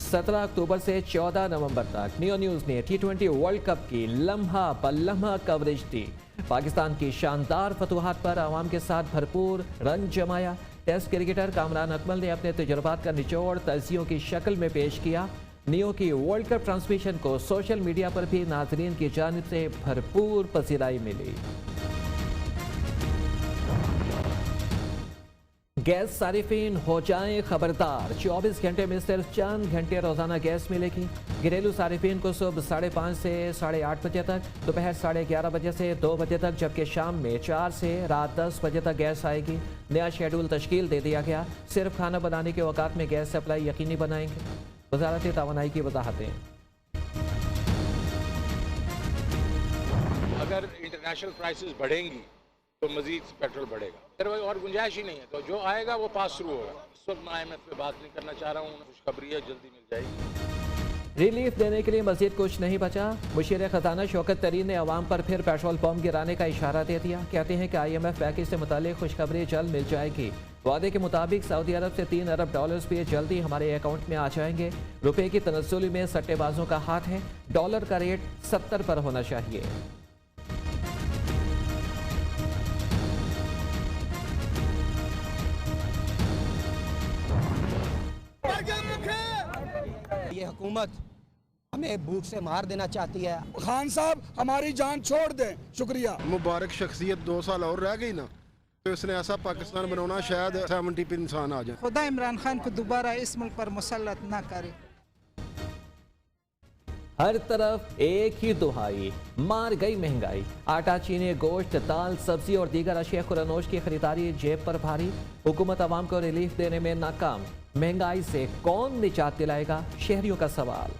17 अक्टूबर से 14 नवंबर तक neo news ने T20 वर्ल्ड कप की लम्हा ब लम्हा कवरेज दी। पाकिस्तान की शानदार फतुहात पर आवाम के साथ भरपूर रन जमाया। टेस्ट क्रिकेटर कामरान अकमल ने अपने तजुर्बात का निचोड़ तजियों की शक्ल में पेश किया। नियो की वर्ल्ड कप ट्रांसमिशन को सोशल मीडिया पर भी नाजरीन की जानिब से भरपूर पसीराई मिली। गैस सारिफीन हो जाएं खबरदार, 24 घंटे में सिर्फ चंद घंटे रोजाना गैस मिलेगी। घरेलू सारिफीन को सुबह 5:30 से 8:30 बजे तक, दोपहर 11:30 बजे से 2 बजे तक, जबकि शाम में 4 से रात 10 बजे तक गैस आएगी। नया शेड्यूल तश्कील दे दिया गया। सिर्फ खाना बनाने के औकात में गैस सप्लाई यकीनी बनाएंगे। वजारत तवानाई की वजाहतें। अगर इंटरनेशनल प्राइसेस बढ़ेंगी तो मजीद पेट्रोल बढ़ेगा, फिर और गुंजाइश ही नहीं है। तो जो आएगा वो पास थ्रू होगा। इस वक्त मैं IMF पे बात नहीं करना चाह रहा हूँ, खुशखबरी है, जल्दी मिल जाएगी। रिलीफ देने के लिए मजीद कुछ नहीं बचा। मुशीर खजाना शौकत तरीन ने अवाम पर फिर पेट्रोल पंप गिराने का इशारा दे दिया। कहते हैं कि IMF पैकेज से मुतालिक खुशखबरी जल्द मिल जाएगी। वादे के मुताबिक सऊदी अरब से $3 अरब भी जल्दी हमारे अकाउंट में आ जाएंगे। रुपए की तनज़्ज़ुली में सट्टेबाजों का हाथ है। डॉलर का रेट 70 पर होना चाहिए। ये हुकूमत हमें भूख से मार देना चाहती है। खान साहब हमारी जान छोड़ दें, शुक्रिया। मुबारक शख्सियत 2 साल और रह गई ना, तो इसने ऐसा पाकिस्तान बनाना शायद 70 पे इंसान आ जाए। खुदा इमरान खान को दोबारा इस मुल्क पर मुसल्लत ना करे। हर तरफ एक ही दुहाई, मार गई महंगाई। आटा, चीनी, गोश्त, दाल, सब्जी और दीगर अशिया खुरानोश की खरीदारी जेब पर भारी। हुकूमत आवाम को रिलीफ देने में नाकाम। महंगाई से कौन निजात दिलाएगा, शहरियों का सवाल।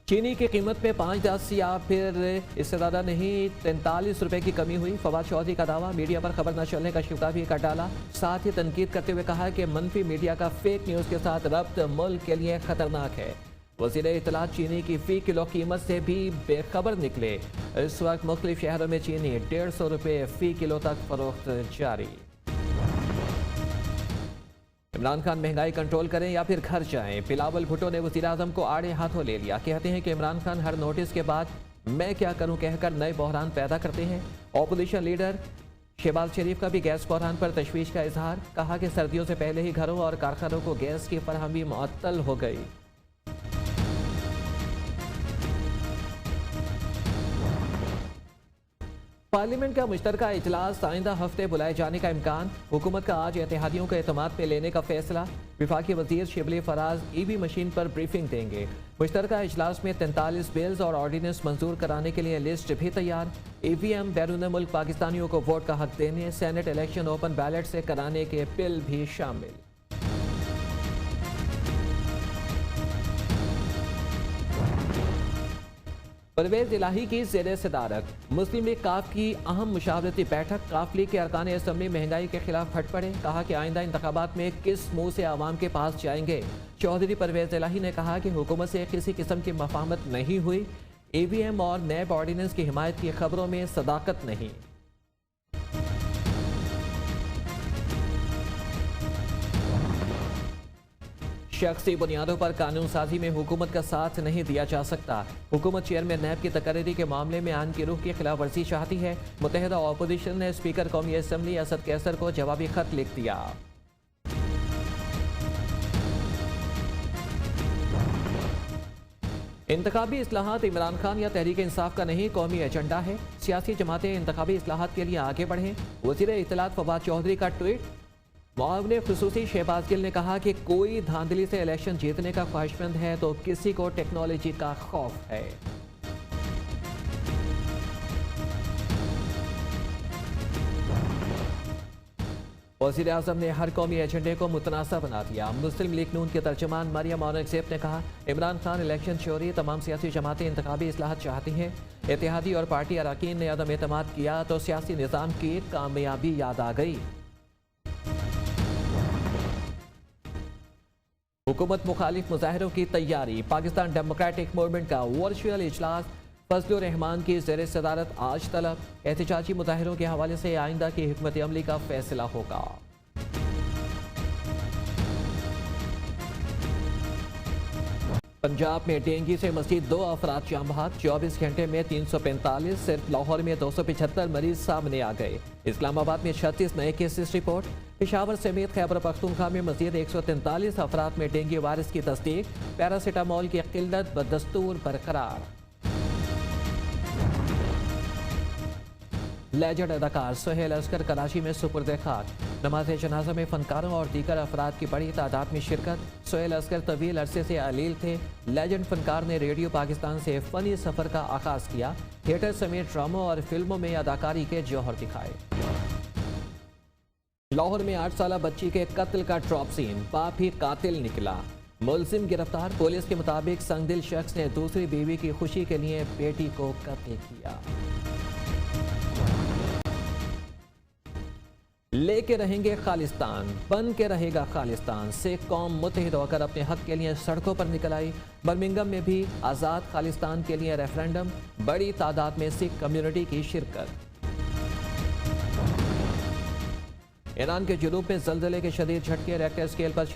चीनी की कीमत में 5-10 या फिर इससे ज़्यादा नहीं 43 रुपए की कमी हुई। फवाद चौधरी का दावा, मीडिया पर खबर न चलने का शिकवा भी कर डाला। साथ ही तनकीद करते हुए कहा कि मनफी मीडिया का फेक न्यूज़ के साथ रब्त मुल्क के लिए खतरनाक है। वज़ीर इत्तलात चीनी की फ़ी किलो कीमत से भी बेखबर निकले। इस वक्त मुख्तलिफ शहरों में चीनी 150 रुपये फ़ी किलो तक फरोख्त जारी। इमरान खान महंगाई कंट्रोल करें या फिर घर जाएं, बिलावल भुट्टो ने वज़ीर आज़म को आड़े हाथों ले लिया। कहते हैं कि इमरान खान हर नोटिस के बाद मैं क्या करूं कहकर नए बहरान पैदा करते हैं। ऑपोजिशन लीडर शहबाज शरीफ का भी गैस बहरान पर तशवीश का इजहार। कहा कि सर्दियों से पहले ही घरों और कारखानों को गैस की फराहमी मुअत्तल हो गई। पार्लियामेंट का मुश्तरका इजलास आइंदा हफ्ते बुलाए जाने का इम्कान। हुकूमत का आज इत्तेहादियों को एतमाद में लेने का फैसला। विफाकी वजीर शिबली फराज EV मशीन पर ब्रीफिंग देंगे। मुश्तरका इजलास में 43 बिल्स और ऑर्डिनेंस मंजूर कराने के लिए लिस्ट भी तैयार। EVM बैरून मुल्क पाकिस्तानियों को वोट का हक देने, सेनेट इलेक्शन ओपन बैलेट से कराने के बिल भी शामिल। परवेज इलाही की ज़ेरे सदारत मुस्लिम लीग काफ की अहम मुशावरती बैठक। काफ लीग के अरकान असम्बली महंगाई के खिलाफ फट पड़े। कहा कि आइंदा इंतखाबात में किस मुंह से आवाम के पास जाएंगे। चौधरी परवेज इलाही ने कहा कि हुकूमत से किसी किस्म की मफाहमत नहीं हुई। EVM और नैब ऑर्डिनेंस की हिमायत की खबरों में सदाकत नहीं। शख्सी बुनियादों पर कानून साजी में हुकूमत का साथ नहीं दिया जा सकता। हुकूमत चेयरमैन नैब की तकरीरी के मामले में आइन की रूह की खिलाफ वर्जी चाहती है। मुत्तहिदा अपोजिशन ने स्पीकर कौमी असम्बली असद कैसर को जवाबी खत लिख दिया। इंतखाबी इस्लाहात इमरान खान या तहरीक इंसाफ का नहीं, कौमी एजेंडा है। सियासी जमातें इंतखाबी इस्लाहात के लिए आगे बढ़ें। वज़ीर इत्तलात फवाद चौधरी का ट्वीट। मुआविन खुसूसी शहबाज गिल ने कहा कि कोई धांधली से इलेक्शन जीतने का ख्वाहिशमंद है तो किसी को टेक्नोलॉजी का खौफ है। वज़ीर आज़म ने हर कौमी एजेंडे को मुतनासा बना दिया। मुस्लिम लीग नून के तर्जमान मरियम औरंगज़ेब ने कहा, इमरान खान इलेक्शन चोरी, तमाम सियासी जमातें इंतखाबी इस्लाहात चाहती हैं। इत्तेहादी और पार्टी अरकान ने अदम एतमाद किया तो सियासी निज़ाम की कामयाबी याद आ गई। हुकूमत मुखालिफ मुजाहरों की तैयारी। पाकिस्तान डेमोक्रेटिक मूवमेंट का वर्चुअल इजलास फजलुर रहमान की ज़ेरे सदारत आज तलब। एहतजाजी मुजाहरों के हवाले से आइंदा की हिकमत अमली का फैसला होगा। पंजाब में डेंगू से मजीद 2 अफराद जाम बहक, 24 घंटे में 345। सिर्फ लाहौर में 275 मरीज सामने आ गए। इस्लामाबाद में 36 नए केसेस रिपोर्ट। पेशावर समेत खैबर पख्तूनख्वा में मजीद 143 अफराद में डेंगू वायरस की तस्दीक। पैरासीटामोल की किल्लत बदस्तूर बरकरार। लेजेंड अदाकार सोहेल असगर कराची में सुपुर्द खाक। नमाज जनाजा में फनकारों और दीगर अफराद की बड़ी तादाद में शिरकत। सोहेल असगर तवील अरसे से अलील थे। लेजेंड फनकार ने रेडियो पाकिस्तान से फनी सफ़र का आगाज़ किया। थिएटर समेत ड्रामों और फिल्मों में अदाकारी के जौहर दिखाए। लाहौर में 8 साला बच्ची के कत्ल का ड्रॉप सीन, बाप ही कातिल निकला। मुलजिम गिरफ्तार। पुलिस के मुताबिक संगदिल शख्स ने दूसरी बीवी की खुशी के लिए बेटी को कत्ल किया। लेके रहेंगे खालिस्तान, बन के रहेगा खालिस्तान। सिख कौम मुत्तहिद होकर अपने हक के लिए सड़कों पर निकल आई। बर्मिंघम में भी आज़ाद खालिस्तान के लिए रेफरेंडम, बड़ी तादाद में सिख कम्युनिटी की शिरकत। ईरान के जुनूब में ज़ल्ज़ले के शदीद झटके, रेक्टर स्केल पर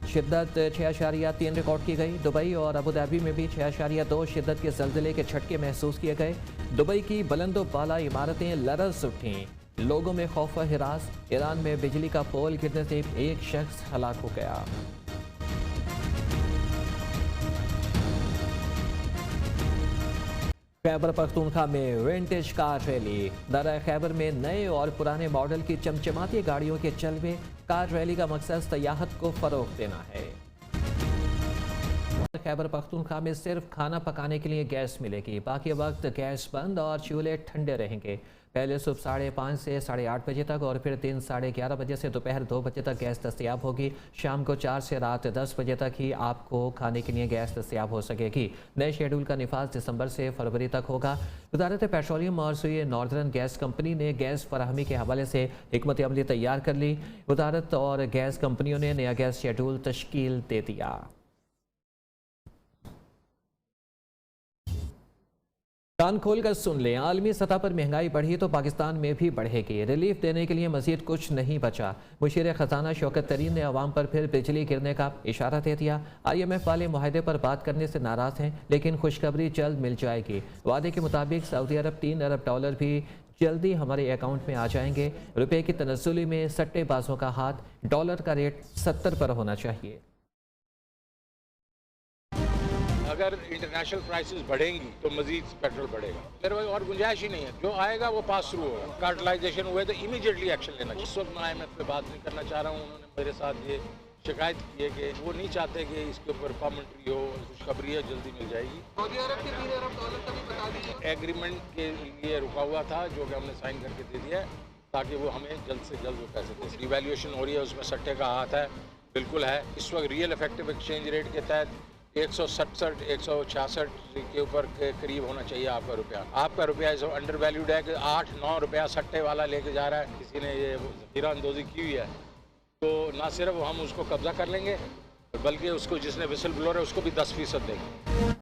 शिद्दत 6.3 रिकॉर्ड की गई। दुबई और अबू धाबी में भी 6.2 शिद्दत के ज़ल्ज़ले के झटके महसूस किए गए। दुबई की बुलंदो बाला इमारतें लरज़ उठीं, लोगों में खौफ व हिरास। ईरान में बिजली का पोल गिरने से एक शख्स हलाक हो गया। खैबर पख्तूनख्वा में विंटेज कार रैली। दरा खैबर में नए और पुराने मॉडल की चमचमाती गाड़ियों के चलवे। कार रैली का मकसद सयाहत को फरोग देना है। खैबर पख्तूनख्वा में सिर्फ खाना पकाने के लिए गैस मिलेगी, बाकी वक्त गैस बंद और चूल्हे ठंडे रहेंगे। पहले सुबह 5:30 से 8:30 बजे तक और फिर दिन 11:30 बजे से दोपहर 2 बजे तक गैस दस्तयाब होगी। शाम को 4 से रात 10 बजे तक ही आपको खाने के लिए गैस दस्तयाब हो सकेगी। नए शेड्यूल का निफाज दिसंबर से फरवरी तक होगा। वजारत पेट्रोलियम और सुई नॉर्दर्न गैस कंपनी ने गैस फराहमी के हवाले से हिकमत अमली तैयार कर ली। वजारत और गैस कंपनियों ने नया गैस शेड्यूल तश्कील दे दिया। कान खोलकर सुन लें, आलमी सतह पर महंगाई बढ़ी तो पाकिस्तान में भी बढ़ेगी। रिलीफ देने के लिए मजीद कुछ नहीं बचा। मुशीर खजाना शौकत तरीन ने अवाम पर फिर बिजली गिरने का इशारा दे दिया। IMF वाले मुआहदे पर बात करने से नाराज हैं, लेकिन खुशखबरी जल्द मिल जाएगी। वादे के मुताबिक सऊदी अरब $3 अरब भी जल्दी हमारे अकाउंट में आ जाएंगे। रुपये की तनज़्ज़ुली में सट्टेबाजों का हाथ। डॉलर का रेट 70 पर होना चाहिए। अगर इंटरनेशनल प्राइसेस बढ़ेंगी तो मजीद पेट्रोल बढ़ेगा। मेरे भाई और गुंजाइश ही नहीं है। जो आएगा वो पास थ्रू होगा। कार्टलाइजेशन हुए तो इमीडिएटली एक्शन लेना चाहिए। इस वक्त मैं IMF पे बात नहीं करना चाह रहा हूँ। उन्होंने मेरे साथ ये शिकायत की है कि वो नहीं चाहते कि इसके ऊपर कमेंट्री हो। खुशखबरी है, जल्दी मिल जाएगी। सऊदी अरब के $3 अरब का भी बता दीजिए। एग्रीमेंट के लिए रुका हुआ था, जो कि हमने साइन करके दे दिया है, ताकि वो हमें जल्द से जल्द वो पैसे दे। डिवैल्यूएशन हो रही है, उसमें सट्टे का हाथ है, बिल्कुल है। इस वक्त रियल इफेक्टिव एक्सचेंज रेट के तहत 167 166 के ऊपर के करीब होना चाहिए आपका रुपया। आपका रुपया इस अंडर वैल्यूड है कि 8-9 रुपया सट्टे वाला लेके जा रहा है। किसी ने ये ज़ख़ीरा अंदोज़ी की हुई है, तो ना सिर्फ हम उसको कब्जा कर लेंगे, बल्कि उसको जिसने विसल ब्लोअर है उसको भी 10% देंगे।